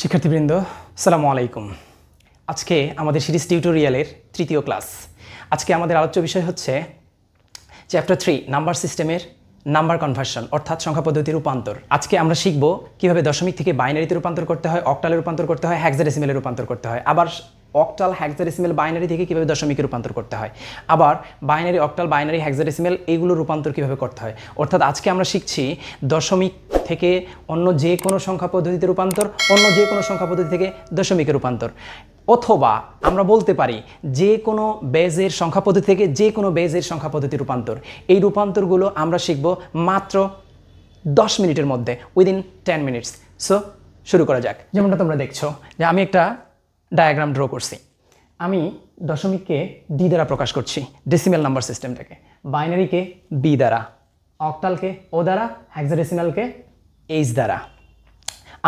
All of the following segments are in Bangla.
শিক্ষার্থীবৃন্দ আসসালামু আলাইকুম। আজকে আমাদের সিরিজ টিউটোরিয়ালের তৃতীয় ক্লাস। আজকে আমাদের আলোচ্য বিষয় হচ্ছে চ্যাপ্টার 3 নাম্বার সিস্টেমের নাম্বার কনভার্সন অর্থাৎ সংখ্যা পদ্ধতির রূপান্তর। আজকে আমরা শিখব কিভাবে দশমিক থেকে বাইনারিতে রূপান্তর করতে হয়, অক্টালে রূপান্তর করতে হয়, হেক্সাডেসিমেলে রূপান্তর করতে হয়, আবার অক্টাল হেক্সাডেসিমেল বাইনারি থেকে কিভাবে দশমিকে রূপান্তর করতে হয়, আবার বাইনারি অক্টাল বাইনারি হেক্সাডেসিমেল এইগুলো রূপান্তর কিভাবে করতে হয়। অর্থাৎ আজকে আমরা শিখছি দশমিক থেকে অন্য যে কোনো সংখ্যা পদ্ধতিতে রূপান্তর, অন্য যে কোনো সংখ্যা পদ্ধতি থেকে দশমিকে রূপান্তর, অথবা আমরা বলতে পারি যে কোনো বেজের সংখ্যা পদ্ধতি থেকে যে কোনো বেজের সংখ্যা পদ্ধতি রূপান্তর। এই রূপান্তরগুলো আমরা শিখব মাত্র 10 মিনিটের মধ্যে, উইদিন 10 মিনিটস। সো শুরু করা যাক। যেমনটা তোমরা দেখছো যে আমি একটা ডায়াগ্রাম ড্র করছি। আমি দশমিককে ডি দ্বারা প্রকাশ করছি, ডেসিমেল নাম্বার সিস্টেমটাকে, বাইনারিকে বি দ্বারা, অক্টালকে ও দ্বারা, হেক্সাডেসিমালকে এইচ দ্বারা।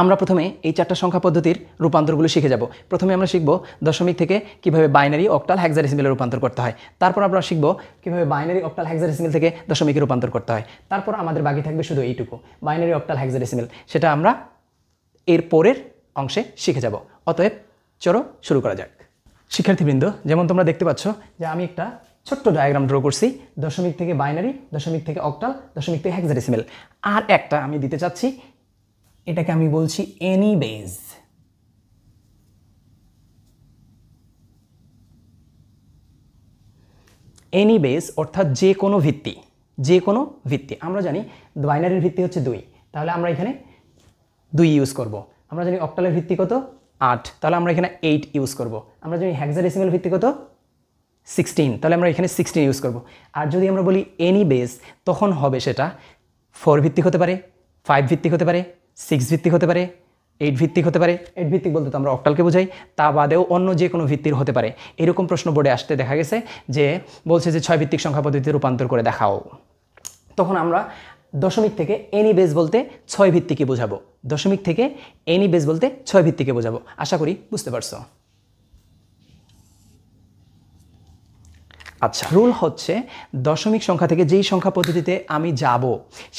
আমরা প্রথমে এই চারটা সংখ্যা পদ্ধতির রূপান্তরগুলো শিখে যাব। প্রথমে আমরা শিখব দশমিক থেকে কিভাবে বাইনারি অক্টাল হেক্সাডেসিমেলে রূপান্তর করতে হয়। তারপর আমরা শিখব কিভাবে বাইনারি অক্টাল হেক্সাডেসিমেল থেকে দশমিকে রূপান্তর করতে হয়। তারপর আমাদের বাকি থাকবে শুধু এইটুকু, বাইনারি অক্টাল হেক্সাডেসিমেল, সেটা আমরা এর পরের অংশে শিখে যাব। অতএব চলো শুরু করা যাক। শিক্ষার্থীবৃন্দ, যেমন তোমরা দেখতে পাচ্ছ যে আমি একটা ছোট্ট ডায়াগ্রাম ড্র করছি, দশমিক থেকে বাইনারি, দশমিক থেকে অক্টাল, দশমিক থেকে হেক্সাডেসিমেল। আর একটা আমি দিতে চাচ্ছি, এটাকে আমি বলছি এনি বেজ। এনি বেজ অর্থাৎ যে কোনো ভিত্তি, যে কোনো ভিত্তি। আমরা জানি বাইনারির ভিত্তি হচ্ছে 2, তাহলে আমরা এখানে 2 ইউজ করব। আমরা জানি অক্টালের ভিত্তি কত 8, তাহলে আমরা এখানে 8 ইউজ করব। আমরা জানি হেক্সাডেসিমেল ভিত্তি কত 16, তাহলে আমরা এখানে 16 ইউজ করব। আর যদি আমরা বলি এনি বেজ, তখন হবে সেটা 4 ভিত্তিক হতে পারে, 5 ভিত্তিক হতে পারে, 6 ভিত্তিক হতে পারে, 8 ভিত্তিক হতে পারে। 8 ভিত্তিক বলতে তো আমরা অক্টালকে বোঝাই, তা বাদেও অন্য যে কোনো ভিত্তির হতে পারে। এরকম প্রশ্ন বোর্ডে আসতে দেখা গেছে যে বলছে যে 6 ভিত্তিক সংখ্যা পদ্ধতিতে রূপান্তর করে দেখাও। তখন আমরা দশমিক থেকে এনি বেজ বলতে 6 ভিত্তিকে বোঝাবো, দশমিক থেকে এনি বেজ বলতে 6 ভিত্তিকে বোঝাবো। আশা করি বুঝতে পারছো। আচ্ছা, রুল হচ্ছে দশমিক সংখ্যা থেকে যেই সংখ্যা পদ্ধতিতে আমি যাব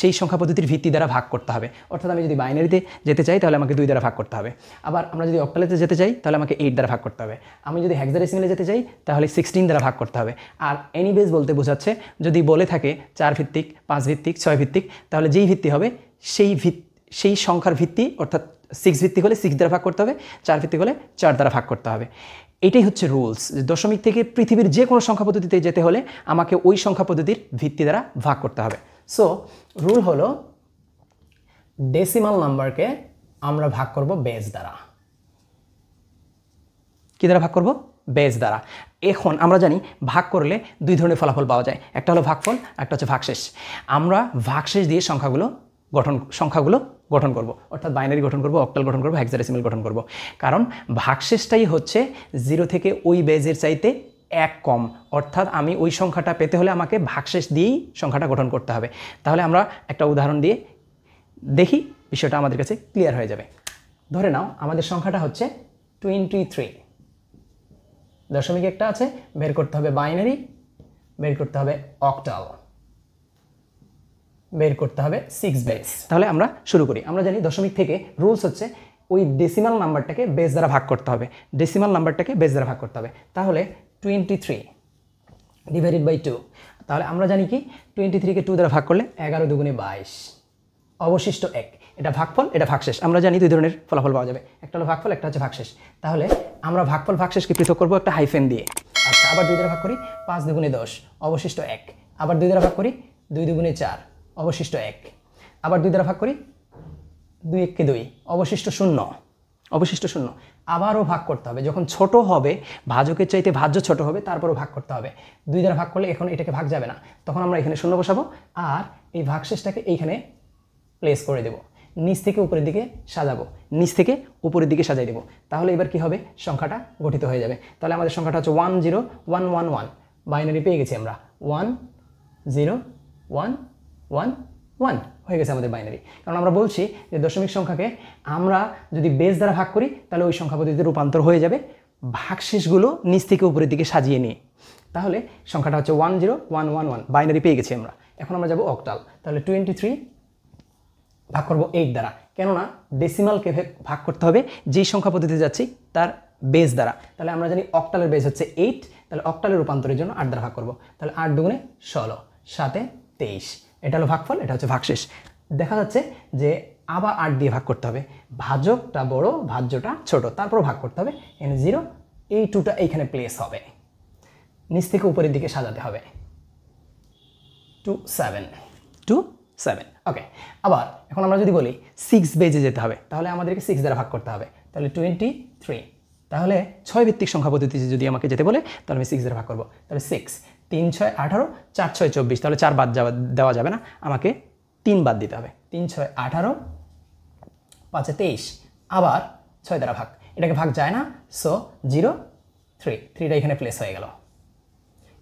সেই সংখ্যা পদ্ধতির ভিত্তি দ্বারা ভাগ করতে হবে। অর্থাৎ আমি যদি বাইনারিতে যেতে চাই তাহলে আমাকে 2 দ্বারা ভাগ করতে হবে। আবার আমরা যদি অক্টালেতে যেতে চাই তাহলে আমাকে 8 দ্বারা ভাগ করতে হবে। আমি যদি হেক্সাডেসিমেলে যেতে চাই তাহলে 16 দ্বারা ভাগ করতে হবে। আর এনি বেজ বলতে বোঝাচ্ছে যদি বলে থাকে 4 ভিত্তিক, 5 ভিত্তিক, 6 ভিত্তিক, তাহলে যেই ভিত্তি হবে সেই সংখ্যার ভিত্তি, অর্থাৎ 6 ভিত্তিক হলে 6 দ্বারা ভাগ করতে হবে, 4 ভিত্তিক হলে 4 দ্বারা ভাগ করতে হবে। এটাই হচ্ছে রুলস। দশমিক থেকে পৃথিবীর যে কোনো সংখ্যা পদ্ধতিতে যেতে হলে আমাকে ওই সংখ্যা পদ্ধতির ভিত্তি দ্বারা ভাগ করতে হবে। সো রুল হলো ডেসিমাল নাম্বারকে আমরা ভাগ করব বেজ দ্বারা। কি দ্বারা ভাগ করব? বেজ দ্বারা। এখন আমরা জানি ভাগ করলে 2 ধরনের ফলাফল পাওয়া যায়, একটা হলো ভাগফল, একটা হচ্ছে ভাগশেষ। আমরা ভাগশেষ দিয়ে সংখ্যাগুলো গঠন করব, অর্থাৎ বাইনারি গঠন করব, অক্টাল গঠন করব, হেক্সাডেসিমেল গঠন করব। কারণ ভাগশেষটাই হচ্ছে 0 থেকে ওই বেজের চাইতে 1 কম, অর্থাৎ আমি ওই সংখ্যাটা পেতে হলে আমাকে ভাগশেষ দিয়েই সংখ্যাটা গঠন করতে হবে। তাহলে আমরা একটা উদাহরণ দিয়ে দেখি, বিষয়টা আমাদের কাছে ক্লিয়ার হয়ে যাবে। ধরে নাও আমাদের সংখ্যাটা হচ্ছে 23, দশমিক একটা আছে, বের করতে হবে বাইনারি, বের করতে হবে অক্টাল, বের করতে হবে 6 বেজ। তাহলে আমরা শুরু করি। আমরা জানি দশমিক থেকে রুলস হচ্ছে ওই ডেসিমাল নাম্বারটাকে বেজ দ্বারা ভাগ করতে হবে, ডেসিমাল নাম্বারটাকে বেজ দ্বারা ভাগ করতে হবে। তাহলে 23 ডিভাইডেড বাই 2, তাহলে আমরা জানি কি 23কে 2 দ্বারা ভাগ করলে 11 দুগুণে 22, অবশিষ্ট 1। এটা ভাগফল, এটা ভাগশেষ। আমরা জানি 2 ধরনের ফলাফল পাওয়া যাবে, একটা হলো ভাগফল, একটা হচ্ছে ভাগশেষ। তাহলে আমরা ভাগফল ভাগশেষকে পৃথক করবো একটা হাইফেন দিয়ে। আচ্ছা, আবার 2 দ্বারা ভাগ করি, 5 দুগুণে 10, অবশিষ্ট 1। আবার 2 দ্বারা ভাগ করি, 2 দুগুণে 4, অবশিষ্ট 1। আবার 2 দ্বারা ভাগ করি, 2 1 কে 2, অবশিষ্ট 0, অবশিষ্ট 0। আবারও ভাগ করতে হবে, যখন ছোট হবে, ভাজকের চাইতে ভাজ্য ছোট হবে, তারপরও ভাগ করতে হবে। 2 দ্বারা ভাগ করলে এখন এটাকে ভাগ যাবে না, তখন আমরা এখানে 0 বসাবো আর এই ভাগশেষটাকে এইখানে প্লেস করে দেব। নিচ থেকে উপরের দিকে সাজাবো, নিচ থেকে উপরের দিকে সাজাই দেবো। তাহলে এবার কি হবে? সংখ্যাটা গঠিত হয়ে যাবে। তাহলে আমাদের সংখ্যাটা হচ্ছে 1 0 1 1 1, বাইনারি পেয়ে গেছি আমরা, 1 0 1 1 1 হয়ে গেছে আমাদের বাইনারি। কারণ আমরা বলছি যে দশমিক সংখ্যাকে আমরা যদি বেজ দ্বারা ভাগ করি তাহলে ওই সংখ্যা পদ্ধতিতে রূপান্তর হয়ে যাবে ভাগশেষগুলো নিচ থেকে উপরের দিকে সাজিয়ে নিয়ে। তাহলে সংখ্যাটা হচ্ছে 1 0 1 1 1, বাইনারি পেয়ে গেছি আমরা। এখন আমরা যাব অক্টাল। তাহলে 23 ভাগ করব 8 দ্বারা, কেননা ডেসিমালকে ভাগ করতে হবে যেই সংখ্যা পদ্ধতিতে যাচ্ছি তার বেস দ্বারা। তাহলে আমরা জানি অক্টালের বেস হচ্ছে 8, তাহলে অক্টালের রূপান্তরের জন্য 8 দ্বারা ভাগ করব। তাহলে 8 দুগুণে 16, 7 23, এটা হলো ভাগফল, এটা হচ্ছে ভাগশেষ। দেখা যাচ্ছে যে আবার 8 দিয়ে ভাগ করতে হবে, ভাজকটা বড় ভাজ্যটা ছোট, তারপর ভাগ করতে হবে। এখানে 0, এই 2টা এইখানে প্লেস হবে, নিচ থেকে উপরের দিকে সাজাতে হবে। 2 7 ওকে। আবার এখন আমরা যদি বলি 6 বেজে যেতে হবে, তাহলে আমাদেরকে 6 দ্বারা ভাগ করতে হবে, তাহলে 23। তাহলে 6 ভিত্তিক সংখ্যা পদ্ধতিতে যদি আমাকে যেতে বলে তাহলে আমি 6 দ্বারা ভাগ করব। তাহলে 6, 3 6 18, 4 6 24, তাহলে 4 বাদ দেওয়া যাবে না, আমাকে 3 বাদ দিতে হবে। 3 6 18, 5 23, আবার 6 দ্বারা ভাগ, এটাকে ভাগ যায় না, সো 0 3, 3টা এখানে প্লেস হয়ে গেল,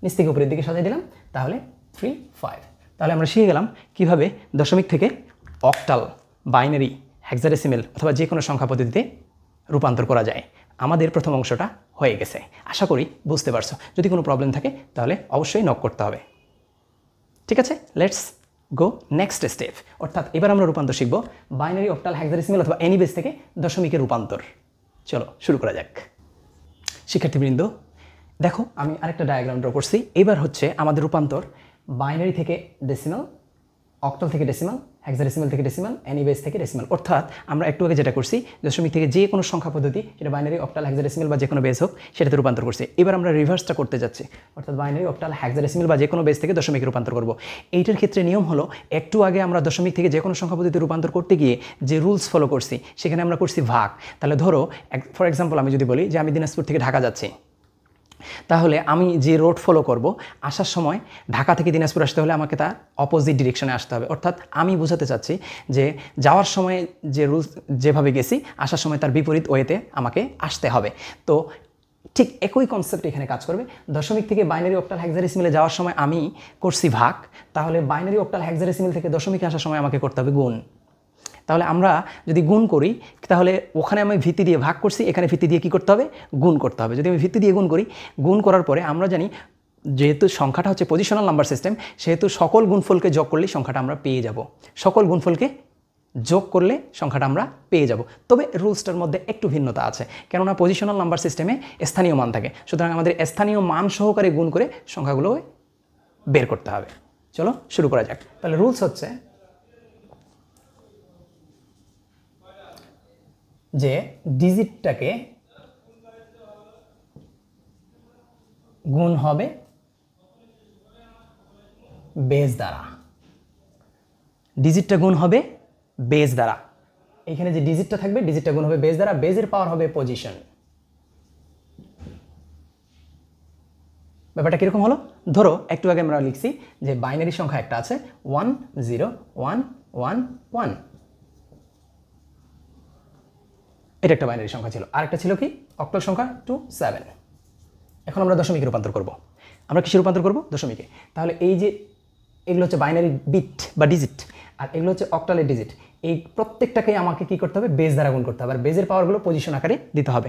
নিচ থেকে উপরের দিকে সাজিয়ে দিলাম, তাহলে 3 5। তাহলে আমরা শিখে গেলাম কিভাবে দশমিক থেকে অক্টাল, বাইনারি, হেক্সাডেসিমেল অথবা যে কোনো সংখ্যা পদ্ধতিতে রূপান্তর করা যায়। আমাদের প্রথম অংশটা হয়ে গেছে, আশা করি বুঝতে পারছো। যদি কোনো প্রবলেম থাকে তাহলে অবশ্যই নক করতে হবে। ঠিক আছে, লেটস গো নেক্সট স্টেপ। অর্থাৎ এবার আমরা রূপান্তর শিখব বাইনারি, অক্টাল, হেক্সাডেসিমেল অথবা এনি বেস থেকে দশমিকের রূপান্তর। চলো শুরু করা যাক। শিক্ষার্থীবৃন্দ দেখো, আমি আরেকটা ডায়াগ্রাম ড্র করছি। এবার হচ্ছে আমাদের রূপান্তর বাইনারি থেকে ডেসিমাল, অক্টাল থেকে ডেসিমাল, হেক্সাডেসিমাল থেকে ডেসিমাল, এনি বেস থেকে ডেসিমাল। অর্থাৎ আমরা একটু আগে যেটা করছি, দশমিক থেকে যে কোনো সংখ্যা পদ্ধতি, সেটা বাইনারি, অক্টাল, হেক্সাডেসিমাল বা যে কোনো বেস হোক, সেটাতে রূপান্তর করছি। এবার আমরা রিভার্সটা করতে যাচ্ছি, অর্থাৎ বাইনারি, অক্টাল, হেক্সাডেসিমাল বা যে কোনো বেস থেকে দশমিকে রূপান্তর করব। এইটার ক্ষেত্রে নিয়ম হলো, একটু আগে আমরা দশমিক থেকে যে কোনো সংখ্যা পদ্ধতিতে রূপান্তর করতে গিয়ে যে রুলস ফলো করছি, সেখানে আমরা করছি ভাগ। তাহলে ধরো ফর এক্সাম্পল আমি যদি বলি যে আমি দিনাজপুর থেকে ঢাকা যাচ্ছি, তাহলে আমি যে রোড ফলো করব, আসার সময় ঢাকা থেকে দিনাজপুর আসতে হলে আমাকে তার অপোজিট ডিরেকশনে আসতে হবে। অর্থাৎ আমি বোঝাতে চাচ্ছি যে যাওয়ার সময় যে রুলস যেভাবে গেছি, আসার সময় তার বিপরীত ওয়েতে আমাকে আসতে হবে। তো ঠিক একই কনসেপ্ট এখানে কাজ করবে। দশমিক থেকে বাইনারি, অক্টাল, হেক্সাডেসিমেলে যাওয়ার সময় আমি করছি ভাগ, তাহলে বাইনারি, অক্টাল, হেক্সাডেসিমেল থেকে দশমিকে আসার সময় আমাকে করতে হবে গুণ। তাহলে আমরা যদি গুণ করি, তাহলে ওখানে আমি ভিত্তি দিয়ে ভাগ করছি, এখানে ভিত্তি দিয়ে কী করতে হবে, গুণ করতে হবে। যদি আমি ভিত্তি দিয়ে গুণ করি, গুণ করার পরে আমরা জানি যেহেতু সংখ্যাটা হচ্ছে পজিশনাল নাম্বার সিস্টেম, সেহেতু সকল গুণফলকে যোগ করলেই সংখ্যাটা আমরা পেয়ে যাব। সকল গুণফলকে যোগ করলে সংখ্যাটা আমরা পেয়ে যাব। তবে রুলসটার মধ্যে একটু ভিন্নতা আছে, কেননা পজিশনাল নাম্বার সিস্টেমে স্থানীয় মান থাকে, সুতরাং আমাদের স্থানীয় মান সহকারে গুণ করে সংখ্যাগুলো বের করতে হবে। চলো শুরু করা যাক। তাহলে রুলস হচ্ছে যে ডিজিটটাকে গুণ হবে বেস দ্বারা, ডিজিটটা গুণ হবে বেস দ্বারা। এখানে যে ডিজিটটা থাকবে, ডিজিটটা গুণ হবে বেস দ্বারা, বেসের পাওয়ার হবে পজিশন। ব্যাপারটা কীরকম হলো, ধরো একটু আগে আমরা লিখছি যে বাইনারি সংখ্যা একটা আছে 1 0 1 1 1, এটা একটা বাইনারি সংখ্যা ছিল। আরেকটা ছিল কি, অক্টাল সংখ্যা 2 7। এখন আমরা দশমিকে রূপান্তর করব। আমরা কিসে রূপান্তর করব, দশমিকে। তাহলে এই যে এগুলো হচ্ছে বাইনারি বিট বা ডিজিট, আর এগুলো হচ্ছে অক্টালের ডিজিট। এই প্রত্যেকটাকে আমাকে কি করতে হবে, বেস দ্বারা গুণ করতে হবে। আর বেজের পাওয়ারগুলো পজিশন আকারে দিতে হবে।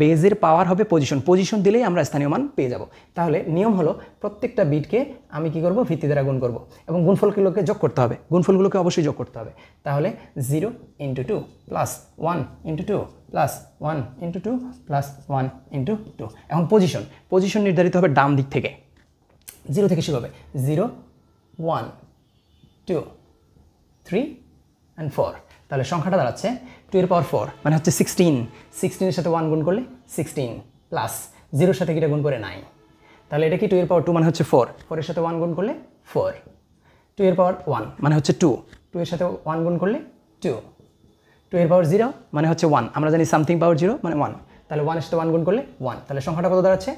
বেজের পাওয়ার হবে পজিশন, পজিশন দিলেই আমরা স্থানীয় মান পেয়ে যাব। তাহলে নিয়ম হলো প্রত্যেকটা বিটকে আমি কি করব, ভিত্তি দ্বারা গুণ করব এবং গুণফলগুলোকে যোগ করতে হবে। গুণফলগুলোকে অবশ্যই যোগ করতে হবে। তাহলে 0 × 2 প্লাস 1 × 2 প্লাস 1 × 2 প্লাস 1 × 2। এখন পজিশন, পজিশন নির্ধারিত হবে ডান দিক থেকে, 0 থেকে শুরু হবে। 0 1 2 3 and 4। তাহলে সংখ্যাটা দাঁড়াচ্ছে 2 এর পাওয়ার 4 মানে হচ্ছে 16। 16 এর সাথে 1 গুণ করলে 16 প্লাস 0 এর সাথে কিটা গুণ করে 9। তাহলে এটা কি 2 এর পাওয়ার 2 মানে হচ্ছে 4, 4 এর সাথে 1 গুণ করলে 4। 2 এর পাওয়ার 1 মানে হচ্ছে 2, 2 এর সাথে 1 গুণ করলে 2। 2 এর পাওয়ার 0 মানে হচ্ছে 1, আমরা জানি সামথিং পাওয়ার 0 মানে 1। তাহলে 1 এর সাথে 1 গুণ করলে 1। তাহলে সংখ্যাটা কত দাঁড়াচ্ছে,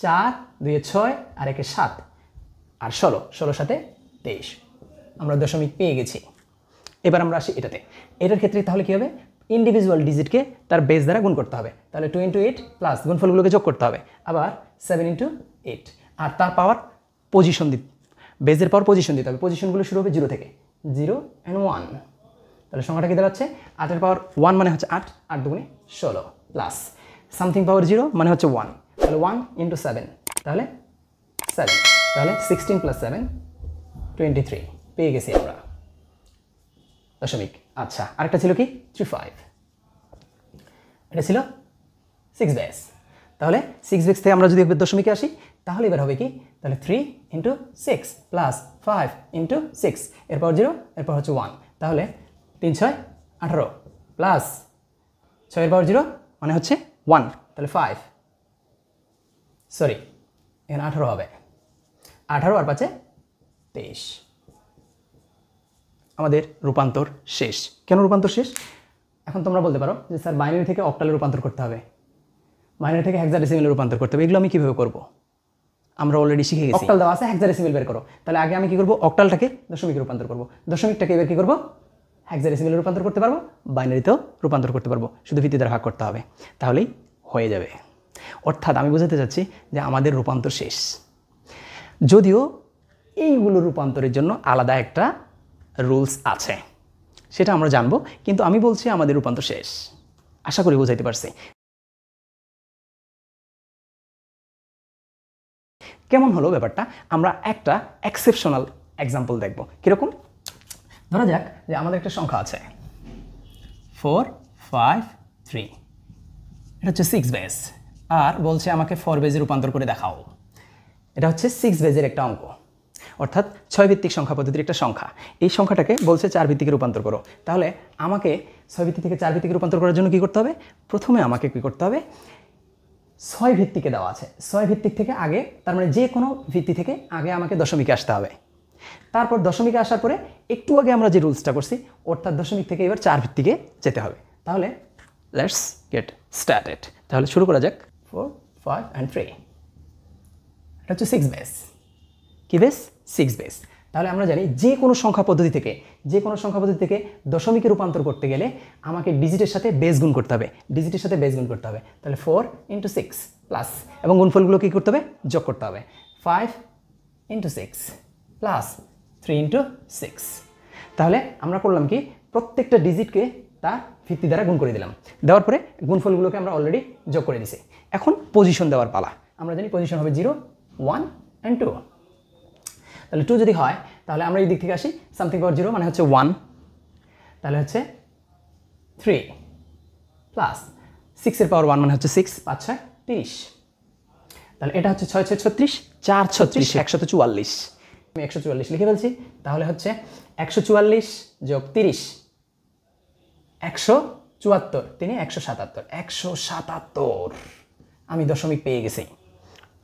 4 2 এ 6 আর 1 এ 7 আর 16, 16 সাথে 23। আমরা দশমিক পেয়ে গেছি। এবার আমরা আসি এটাতে। এটার ক্ষেত্রে তাহলে কী হবে, ইন্ডিভিজুয়াল ডিজিটকে তার বেস দ্বারা গুণ করতে হবে। তাহলে 2 × 8 প্লাস গুণফলগুলোকে যোগ করতে হবে, আবার 7 × 8, আর তার পাওয়ার পজিশন দিতে, বেসের পাওয়ার পজিশন দিতে হবে। পজিশনগুলো শুরু হবে 0 থেকে, 0 and 1। তাহলে সংখ্যাটা কী দাঁড়াচ্ছে, 8 এর পাওয়ার 1 মানে হচ্ছে 8, 8 দুগুণে 16 প্লাস সামথিং পাওয়ার 0 মানে হচ্ছে 1। তাহলে 1 × 7, তাহলে 7। তাহলে 16 + 7 23 পেয়ে গেছি আমরা। দশমিক। আচ্ছা, আরেকটা ছিল কি 35, এটা ছিল 6 বেস। তাহলে 6 বেস থেকে আমরা যদি দশমিকে আসি তাহলে এবার হবে কি, তাহলে 3 × 6 প্লাস 5 × 6, এরপর 0, এরপর হচ্ছে 1, তাহলে 3 6 18 প্লাস 6 এর পাওয়ার 0 মানে হচ্ছে 1, তাহলে 5, সরি এখানে 18 হবে, 18 আর 5 23। আমাদের রূপান্তর শেষ। কেন রূপান্তর শেষ? এখন তোমরা বলতে পারো যে স্যার বাইনারি থেকে অক্টালে রূপান্তর করতে হবে, বাইনারি থেকে হেক্সাডেসিমেলে রূপান্তর করতে হবে, এগুলো আমি কীভাবে করব? আমরা অলরেডি শিখে গেছি। অক্টাল দেওয়া আছে, হেক্সাডেসিমেল বের করো। তাহলে আগে আমি কি করব? অক্টালটাকে দশমিকে রূপান্তর করব, দশমিকটাকে এবার কি করব? হেক্সাডেসিমেলে রূপান্তর করতে পারবো, বাইনারিতেও রূপান্তর করতে পারবো, শুধু ভিত্তি দ্বারা ভাগ করতে হবে, তাহলেই হয়ে যাবে। অর্থাৎ আমি বোঝাতে চাচ্ছি যে আমাদের রূপান্তর শেষ, যদিও এইগুলো রূপান্তরের জন্য আলাদা একটা রুলস আছে, সেটা আমরা জানবো, কিন্তু আমি বলছি আমাদের রূপান্তর শেষ। আশা করি বোঝাইতে পারছি। কেমন হলো ব্যাপারটা? আমরা একটা এক্সেপশনাল এক্সাম্পল দেখব। কীরকম? ধরা যাক যে আমাদের একটা সংখ্যা আছে 4 5 3, এটা হচ্ছে 6 বেস, আর বলছে আমাকে 4 বেজে রূপান্তর করে দেখাও। এটা হচ্ছে 6 বেজের একটা অঙ্ক, অর্থাৎ 6 ভিত্তিক সংখ্যা পদ্ধতির একটা সংখ্যা। এই সংখ্যাটাকে বলছে 4 ভিত্তিকে রূপান্তর করো। তাহলে আমাকে 6 ভিত্তি থেকে 4 ভিত্তিকে রূপান্তর করার জন্য কী করতে হবে? প্রথমে আমাকে কী করতে হবে? 6 ভিত্তিকে দেওয়া আছে, 6 ভিত্তিক থেকে আগে, তার মানে যে কোনো ভিত্তি থেকে আগে আমাকে দশমিকে আসতে হবে। তারপর দশমিকে আসার পরে একটু আগে আমরা যে রুলসটা করছি, অর্থাৎ দশমিক থেকে এবার 4 ভিত্তিকে যেতে হবে। তাহলে লেটস গেট স্টার্টেড। তাহলে শুরু করা যাক। 4 5 and 3, এটা হচ্ছে 6 বেস। কি বেস? 6 বেস। তাহলে আমরা জানি যে কোনো সংখ্যা পদ্ধতি থেকে দশমিকে রূপান্তর করতে গেলে আমাকে ডিজিটের সাথে বেস গুণ করতে হবে, তাহলে 4 × 6 প্লাস, এবং গুণফলগুলো কী করতে হবে? যোগ করতে হবে। 5 × 6 প্লাস 3 × 6। তাহলে আমরা করলাম কি, প্রত্যেকটা ডিজিটকে তার ভিত্তি দ্বারা গুণ করে দিলাম, দেওয়ার পরে গুণফলগুলোকে আমরা অলরেডি যোগ করে দিছি। এখন পজিশন দেওয়ার পালা। আমরা জানি পজিশন হবে 0 1 and 2। তাহলে 2 যদি হয় তাহলে আমরা এই দিক থেকে আসি, সামথিং পাওয়ার 0 মানে হচ্ছে 1, তাহলে হচ্ছে 3 প্লাস 6 এর পাওয়ার 1 মানে হচ্ছে 6, 5 6 30। তাহলে এটা হচ্ছে 6 6 36, 4 36 144। আমি 144 লিখে ফেলছি। তাহলে হচ্ছে 144 যোগ 30 174, 3 177, 177। আমি দশমিক পেয়ে গেছি,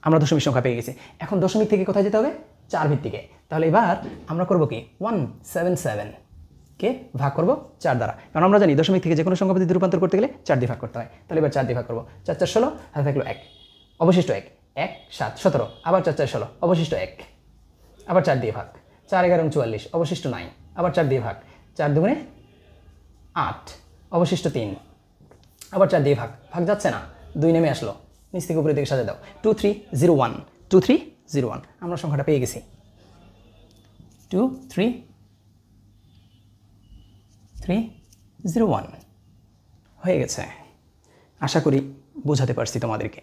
আমরা দশমিক সংখ্যা পেয়ে গেছি। এখন দশমিক থেকে কোথায় যেতে হবে? 4 ভিত্তিকে। তাহলে এবার আমরা করব কি, 177 কে ভাগ করব 4 দ্বারা, কারণ আমরা জানি দশমিক থেকে যে কোনো সংখ্যা পদ্ধতি রূপান্তর করতে গেলে 4 দিয়ে ভাগ করতে হয়। তাহলে এবার 4 দিয়ে ভাগ করব, 4 4 16, হাতে থাকলো 1, অবশিষ্ট 1, 1 7 17, আবার 4 4 16, অবশিষ্ট 1, আবার 4 দিয়ে ভাগ, 4 11 44, অবশিষ্ট 9, আবার 4 দিয়ে ভাগ, 4 2 8, অবশিষ্ট 3, আবার 4 দিয়ে ভাগ, ভাগ যাচ্ছে না, 2 নেমে আসলো, নিচ থেকে উপরের দিকে সাজা দাও, 2 3 0 1, 2 3 0 1। আমরা সংখ্যাটা পেয়ে গেছি, 2 3 3 0 1 হয়ে গেছে। আশা করি বোঝাতে পারছি তোমাদেরকে।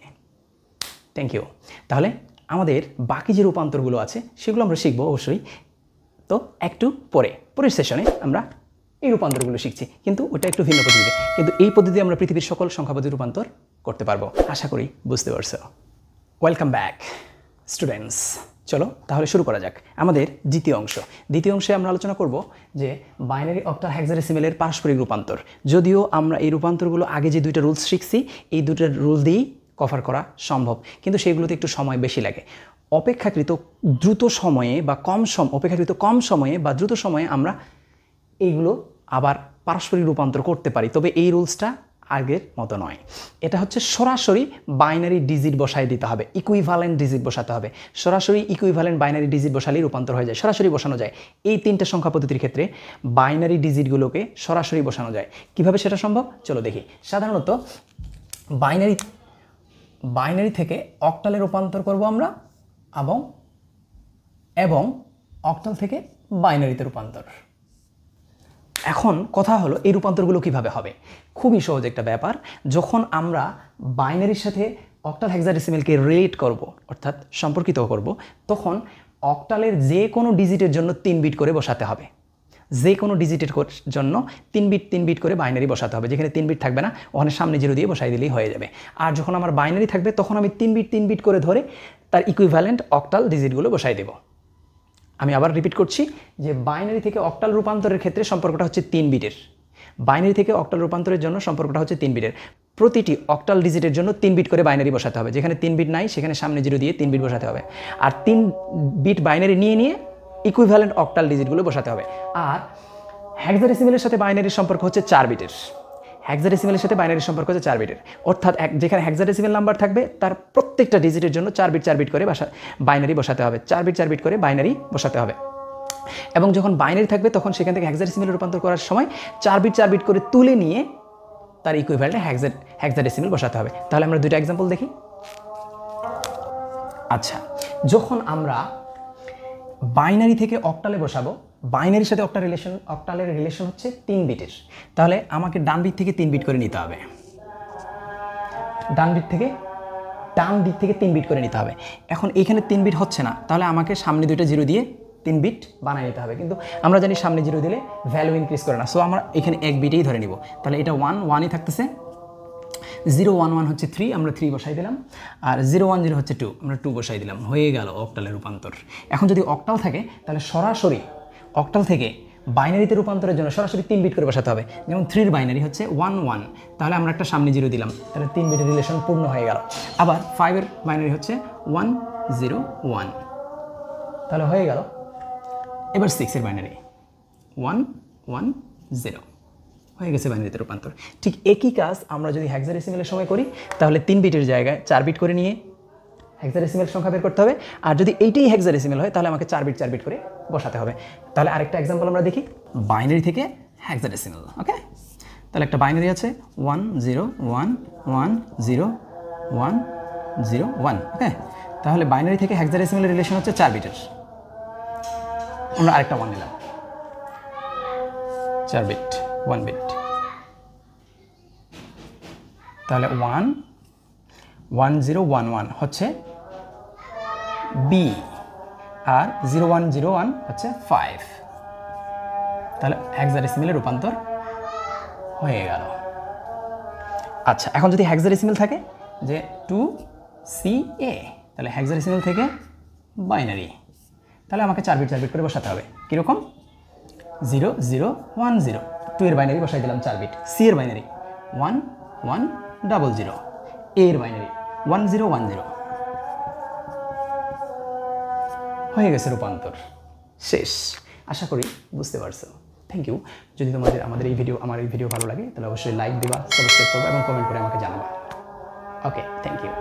Thank you. তাহলে আমাদের বাকি যে রূপান্তরগুলো আছে সেগুলো আমরা শিখবো অবশ্যই, তো একটু পরের সেশনে আমরা এই রূপান্তরগুলো শিখছি, কিন্তু ওটা একটু ভিন্ন পদ্ধতিতে, কিন্তু এই পদ্ধতি আমরা পৃথিবীর সকল সংখ্যা পদ্ধতি রূপান্তর করতে পারবো। আশা করি বুঝতে পারছো। Welcome back students. চলো তাহলে শুরু করা যাক আমাদের দ্বিতীয় অংশে আমরা আলোচনা করব যে বাইনারি অক্টাল হেক্সাডেসিমেলের পারস্পরিক রূপান্তর। যদিও আমরা এই রূপান্তরগুলো আগে যে দুইটা রুলস শিখছি, এই দুইটা রুল দিয়েই কভার করা সম্ভব, কিন্তু সেগুলোতে একটু সময় বেশি লাগে। অপেক্ষাকৃত কম সময়ে বা দ্রুত সময়ে আমরা এইগুলো আবার পারস্পরিক রূপান্তর করতে পারি, তবে এই রুলসটা আগের মতো নয়। এটা হচ্ছে সরাসরি বাইনারি ডিজিট বসায় দিতে হবে, ইকুইভ্যালেন্ট ডিজিট বসাতে হবে। সরাসরি ইকুইভ্যালেন্ট বাইনারি ডিজিট বসালেই রূপান্তর হয়ে যায়, সরাসরি বসানো যায়। এই তিনটে সংখ্যা পদ্ধতির ক্ষেত্রে বাইনারি ডিজিটগুলোকে সরাসরি বসানো যায়। কিভাবে সেটা সম্ভব? চলো দেখি। সাধারণত বাইনারি থেকে অক্টালে রূপান্তর করব আমরা, এবং অক্টাল থেকে বাইনারিতে রূপান্তর। এখন কথা হলো এই রূপান্তরগুলো কিভাবে হবে। খুবই সহজ একটা ব্যাপার। যখন আমরা বাইনারির সাথে অক্টাল হেক্সাডেসিমেলকে রিলেট করব, অর্থাৎ সম্পর্কিত করব, তখন অক্টালের যে কোনো ডিজিটের জন্য 3 বিট করে বসাতে হবে। যে কোনো ডিজিটের জন্য 3 বিট করে বাইনারি বসাতে হবে। যেখানে 3 বিট থাকবে না ওখানে সামনে 0 দিয়ে বসাই দিলেই হয়ে যাবে। আর যখন আমার বাইনারি থাকবে তখন আমি 3 বিট করে ধরে তার ইকুইভ্যালেন্ট অক্টাল ডিজিটগুলো বসাই দেব। আমি আবার রিপিট করছি যে বাইনারি থেকে অক্টাল রূপান্তরের ক্ষেত্রে সম্পর্কটা হচ্ছে 3 বিটের। বাইনারি থেকে অক্টাল রূপান্তরের জন্য সম্পর্কটা হচ্ছে 3 বিটের। প্রতিটি অক্টাল ডিজিটের জন্য 3 বিট করে বাইনারি বসাতে হবে। যেখানে 3 বিট নাই সেখানে সামনে 0 দিয়ে 3 বিট বসাতে হবে। আর 3 বিট বাইনারি নিয়ে ইকুইভ্যালেন্ট অক্টাল ডিজিটগুলো বসাতে হবে। আর হেক্সাডেসিমেলের সাথে বাইনারির সম্পর্ক হচ্ছে 4 বিটের। হেক্সাডেসিমেলের সাথে বাইনারির সম্পর্ক হচ্ছে 4 বিটের। অর্থাৎ যেখানে হেক্সাডেসিমেল নাম্বার থাকবে তার প্রত্যেকটা ডিজিটের জন্য 4 বিট করে বাইনারি বসাতে হবে। 4 বিট করে বাইনারি বসাতে হবে। এবং যখন বাইনারি থাকবে তখন সেখান থেকে হেক্সাডেসিমেলে রূপান্তর করার সময় 4 বিট করে তুলে নিয়ে তার ইকুইভ্যালেন্ট হেক্সাডেসিমেল বসাতে হবে। তাহলে আমরা দুইটা এক্সাম্পল দেখি। আচ্ছা, যখন আমরা বাইনারি থেকে অক্টালে বসাবো, বাইনারির সাথে অক্টালের রিলেশন হচ্ছে 3 বিটের, তাহলে আমাকে ডান দিক থেকে 3 বিট করে নিতে হবে। ডান দিক থেকে 3 বিট করে নিতে হবে। এখন এইখানে 3 বিট হচ্ছে না, তাহলে আমাকে সামনে দুইটা 0 দিয়ে 3 বিট বানিয়ে নিতে হবে। কিন্তু আমরা জানি সামনে 0 দিলে ভ্যালু ইনক্রিজ করে না, সো আমরা এখানে 1 বিটেই ধরে নিব। তাহলে এটা 1ই থাকতেছে। 0 1 1 হচ্ছে 3, আমরা 3 বসাই দিলাম। আর 0 1 0 হচ্ছে 2, আমরা 2 বসাই দিলাম। হয়ে গেল অক্টালের রূপান্তর। এখন যদি অক্টাল থাকে তাহলে সরাসরি অক্টাল থেকে বাইনারিতে রূপান্তরের জন্য সরাসরি 3 বিট করে বসাতে হবে। যেমন 3 এর বাইনারি হচ্ছে 1 1, তাহলে আমরা একটা সামনে 0 দিলাম, তাহলে 3 বিটের রিলেশন পূর্ণ হয়ে গেল। আবার 5 এর বাইনারি হচ্ছে 1 0 1, তাহলে হয়ে গেল। এবার 6 এর বাইনারি 1 1 0, হয়ে গেছে বাইনারিতে রূপান্তর। ঠিক একই কাজ আমরা যদি হেক্সাডেসিমেলের সময় করি তাহলে 3 বিটের জায়গায় 4 বিট করে নিয়ে হেক্সাডেসিমেল সংখ্যা বের করতে হবে। আর যদি এইটাই হেক্সাডেসিমেল হয় তাহলে আমাকে 4 বিট করে বসাতে হবে। তাহলে আরেকটা এক্সাম্পল আমরা দেখি বাইনারি থেকে হেক্সাডেসিমেল। ওকে, তাহলে একটা বাইনারি আছে 1 0 1 1 0 1 0 1। ওকে, তাহলে বাইনারি থেকে হেক্সাডেসিমেলের রিলেশন হচ্ছে 4 বিটের। আমরা আরেকটা 1 নিলাম, 4 বিট 1 বিট, তাহলে 1 1 0 1 1 হচ্ছে বি, আর 0 1 0 1 হচ্ছে 5। তাহলে হেক্সাডেসিমেলে রূপান্তর হয়ে গেল। আচ্ছা, এখন যদি হেক্সাডেসিমেল থাকে যে 2CA, তাহলে হেক্সাডেসিমেল থেকে বাইনারি, তাহলে আমাকে 4 বিট করে বসাতে হবে। কীরকম? 0 0 1 0, 2 এর বাইনারি বসাই দিলাম 4 বিট। C এর বাইনারি 1 1 0 0, A এর বাইনারি 1 0 1 0। হয়ে গেছে রূপান্তর, শেষ। আশা করি বুঝতে পারছো। Thank you. যদি তোমাদের আমার এই ভিডিও ভালো লাগে তাহলে অবশ্যই লাইক দিবা, সাবস্ক্রাইব করবা এবং কমেন্ট করে আমাকে জানাবা। ওকে, থ্যাংক ইউ।